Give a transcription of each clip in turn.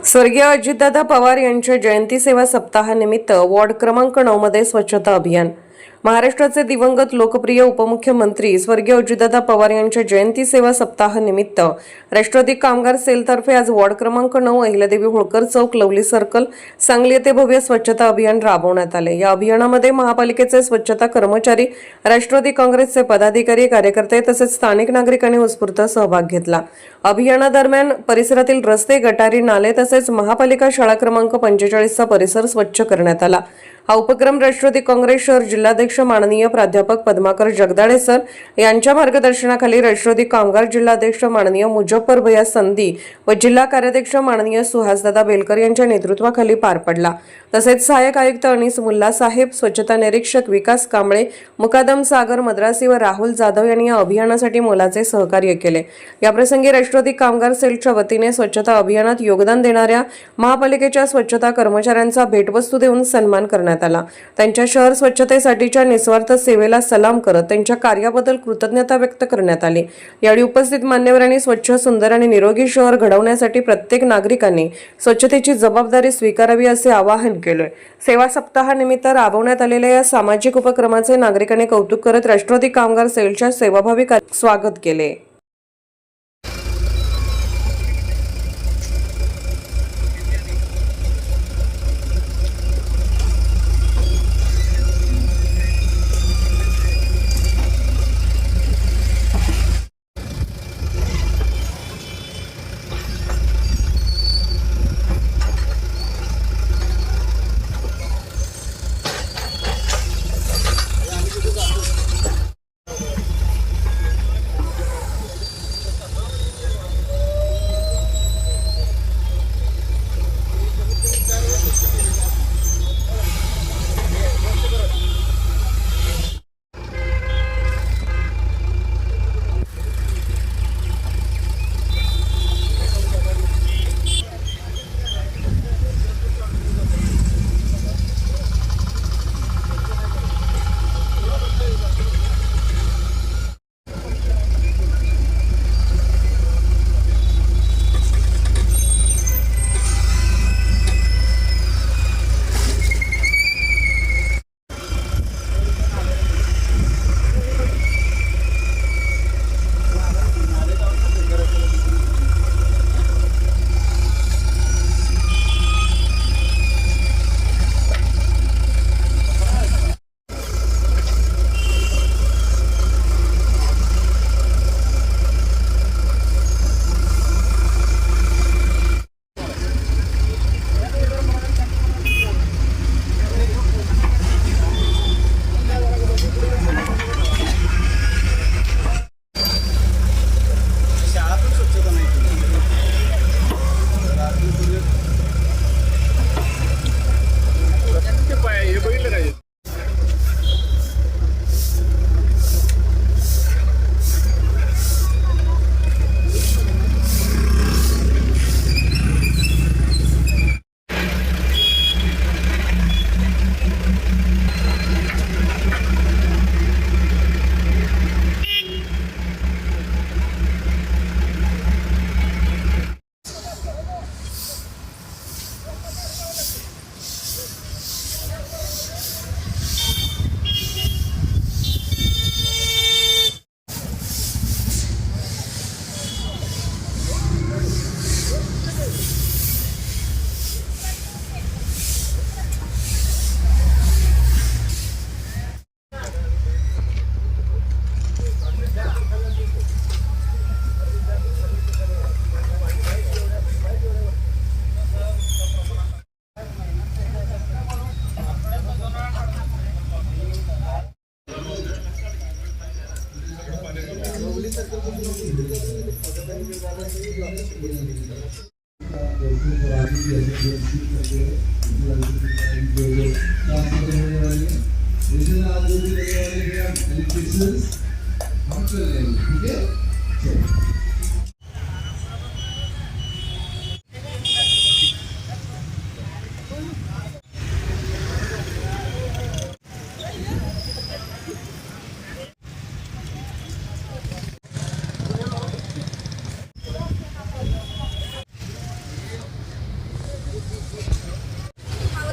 स्वर्गीय अजितदादा पवार यांच्या जयंती सेवा सप्ताहानिमित्त वॉर्ड क्रमांक 9 मध्ये स्वच्छता अभियान। महाराष्ट्राचे दिवंगत लोकप्रिय उपमुख्यमंत्री स्वर्गीय अजितदादा पवार यांच्या जयंती सेवा सप्ताहानिमित्त राष्ट्रवादी कामगार सेलतर्फे आज वॉर्ड क्रमांक 9 अहिल्यादेवी होळकर चौक, लवली सर्कल, सांगली येथे भव्य स्वच्छता अभियान राबवण्यात आले। या अभियानामध्ये महापालिकेचे स्वच्छता कर्मचारी, राष्ट्रवादी काँग्रेसचे पदाधिकारी, कार्यकर्ते तसेच स्थानिक नागरिकांनी उत्स्फूर्त सहभाग घेतला। अभियानादरम्यान परिसरातील रस्ते, गटारी, नाले तसेच महापालिका शाळा क्रमांक 45 चा परिसर स्वच्छ करण्यात आला। हा उपक्रम राष्ट्रवादी काँग्रेस शहर जिल्हाध्यक्ष माननीय प्राध्यापक पद्माकर जगदाळे सर यांच्या मार्गदर्शनाखाली राष्ट्रवादी कामगार जिल्हाध्यक्ष माननीय मुजफ्फर भैया संधी व जिल्हा कार्याध्यक्ष माननीय सुहासदादा बेलकर यांच्या नेतृत्वाखाली पार पडला। तसेच सहाय्यक आयुक्त अनीस मुल्ला साहेब, स्वच्छता निरीक्षक विकास कांबळे, मुकादम सागर मद्रासी व राहुल जाधव यांनी या अभियानासाठी मोलाचे सहकार्य केले। याप्रसंगी राष्ट्रवादी कामगार सेलच्या वतीने स्वच्छता अभियानात योगदान देणाऱ्या महापालिकेच्या स्वच्छता कर्मचाऱ्यांचा भेटवस्तू देऊन सन्मान करण्यात आला। त्यांच्या शहर स्वच्छतेसाठीच्या निस्वार्थ सेवेला सलाम करत त्यांच्या कार्याबद्दल कृतज्ञता व्यक्त करण्यात आली। यावेळी उपस्थित मान्यवरांनी स्वच्छ, सुंदर आणि निरोगी शहर घडवण्यासाठी प्रत्येक नागरिकांनी स्वच्छतेची जबाबदारी स्वीकारावी असे आवाहन केले। सेवा सप्ताहानिमित्त राबवण्यात आलेल्या या सामाजिक उपक्रमाचे नागरिकांनी कौतुक करत राष्ट्रवादी कामगार सेलच्या सेवाभावी स्वागत केले।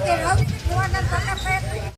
ते राहू दे, किंवा नंतर करता येत नाही.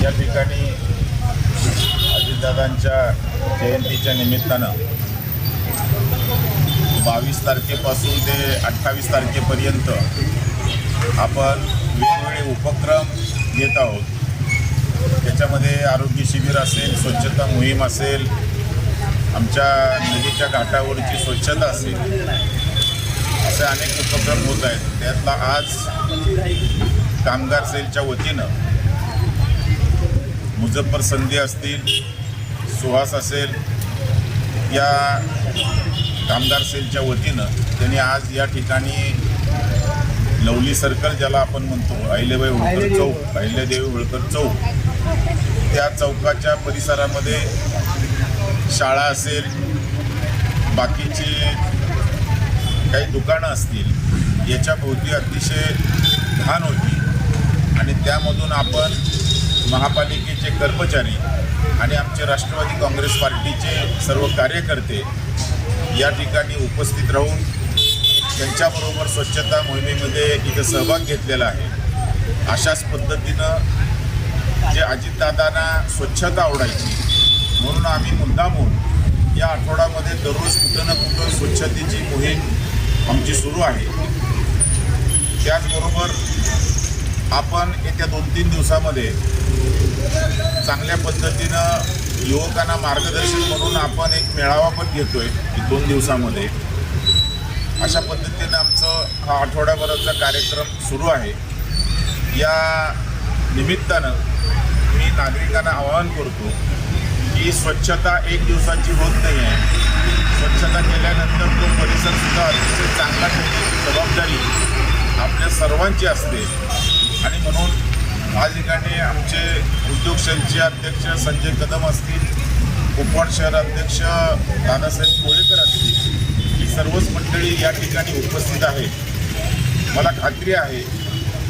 या ठिकाणी अजितदादांच्या जयंतीच्या निमित्तानं 22 तारखेपासून ते 28 तारखेपर्यंत आपण वेगवेगळे उपक्रम घेत आहोत. त्याच्यामध्ये आरोग्य शिबिर असेल, स्वच्छता मोहीम असेल, आमच्या नदीच्या घाटावरची स्वच्छता असेल, असे अनेक उपक्रम होत आहेत. त्यातला आज कामगार सेलच्या वतीनं मुझफ्फर संधी असतील, सुहास असेल, या कामगार सेलच्या वतीनं त्यांनी आज या ठिकाणी लवली सर्कल ज्याला आपण म्हणतो, अहिल्याबाई होळकर चौक, अहिल्यादेवी होळकर चौक, त्या चौकाच्या परिसरामध्ये शाळा असेल, बाकीची काही दुकानं असतील, याच्या भोवती अतिशय घाण होती आणि त्यामधून आपण महापालिकेचे कर्मचारी आणि आमचे राष्ट्रवादी काँग्रेस पार्टीचे सर्व कार्यकर्ते या ठिकाणी उपस्थित राहून त्यांच्याबरोबर स्वच्छता मोहिमेमध्ये इथं सहभाग घेतलेला आहे. अशाच पद्धतीनं जे अजितदादांना स्वच्छता आवडायची म्हणून आम्ही मुद्दामून या आठवड्यामध्ये दररोज कुठं ना कुठं स्वच्छतेची मोहीम आमची सुरू आहे. त्याचबरोबर आपण येत्या 2-3 दिवसामध्ये चांगल्या पद्धतीनं युवकांना मार्गदर्शन म्हणून आपण एक मेळावा पण घेतोय की 2 दिवसामध्ये. अशा पद्धतीनं आमचं हा आठवड्याभराचा कार्यक्रम सुरू आहे. या निमित्तानं मी नागरिकांना आवाहन करतो की स्वच्छता एक दिवसाची होत नाही आहे. स्वच्छता केल्यानंतर तो परिसरसुद्धा अतिशय चांगला ठेवण्याची जबाबदारी आपल्या सर्वांची असते आणि म्हणून या ठिकाणी आमचे उद्योग सेलचे अध्यक्ष संजय कदम असतील, कुपवाड शहर अध्यक्ष दादासाहेब कोळेकर असतील, ही सर्वच मंडळी या ठिकाणी उपस्थित आहेत. मला खात्री आहे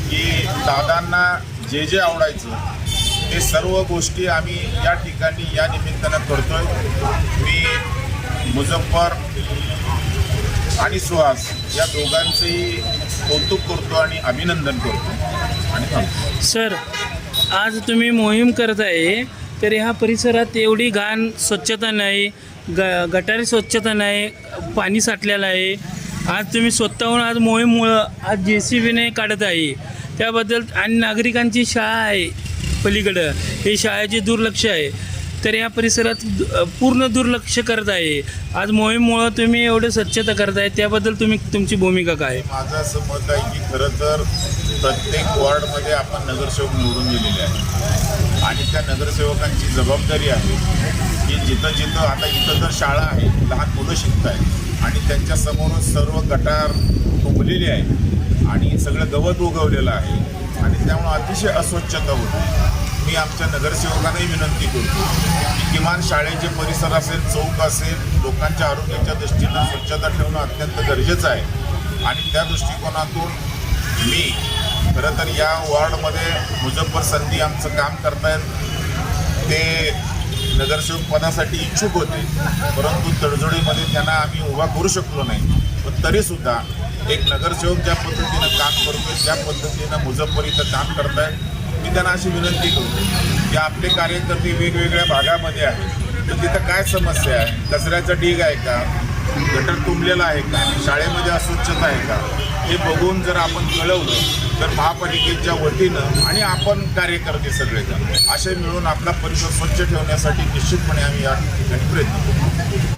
की दादांना जे जे आवडायचं ते सर्व गोष्टी आम्ही या ठिकाणी या निमित्तानं करतोय. मी मुझफ्फर आणि सुहास या दोघांचंही कौतुक करतो आणि अभिनंदन करतो आणि थांबतो. सर, आज तुम्ही मोहीम करत आहे तर ह्या परिसरात एवढी घाण स्वच्छता नाही, गटारी स्वच्छता नाही, पाणी साठलेलं आहे. आज तुम्ही स्वतःहून आज मोहीममुळं आज JCBने काढत आहे त्याबद्दल, आणि नागरिकांची शाळा आहे पलीकडं, हे शाळेचे दुर्लक्ष आहे तर या परिसरात पूर्ण दुर्लक्ष करत आहे. आज मोहीममुळं तुम्ही एवढं स्वच्छता करत आहे त्याबद्दल तुमची भूमिका काय? माझं असं मत आहे की खरं तर प्रत्येक वॉर्डमध्ये आपण नगरसेवक निवडून दिलेले आहे आणि त्या नगरसेवकांची जबाबदारी आहे की जिथं जिथं आता इथं जर शाळा आहे, लहान मुलं शिकत आहेत आणि त्यांच्यासमोरच सर्व गटार तुंबलेली आहे आणि सगळं गवत उगवलेलं आहे आणि त्यामुळं अतिशय अस्वच्छता होती. मी आमच्या नगरसेवकांनाही विनंती करतो की किमान शाळेचे परिसर असेल, चौक असेल, लोकांच्या आरोग्याच्या दृष्टीनं स्वच्छता ठेवणं अत्यंत गरजेचं आहे आणि त्या दृष्टिकोनातून मी खरं तर या वॉर्डमध्ये मुझफ्फर संधी आमचं काम करतायत. ते नगरसेवक पदासाठी इच्छुक होते परंतु तडजोडीमध्ये त्यांना आम्ही उभा करू शकलो नाही. पण तरीसुद्धा एक नगरसेवक ज्या पद्धतीनं काम करतोय त्या पद्धतीनं मुझफ्फर इथं काम करतायत. मी त्यांना अशी विनंती करतो की आपले कार्यकर्ते वेगवेगळ्या भागामध्ये आहेत तर तिथं काय समस्या आहे, कचऱ्याचा ढीग आहे का, गटर तुंबलेला आहे का, शाळेमध्ये अस्वच्छता आहे का, हे बघून जर आपण कळवलं तर महापालिकेच्या वतीनं आणि आपण कार्यकर्ते सगळेजण असे मिळून आपला परिसर स्वच्छ ठेवण्यासाठी निश्चितपणे आम्ही या ठिकाणी प्रयत्न करू.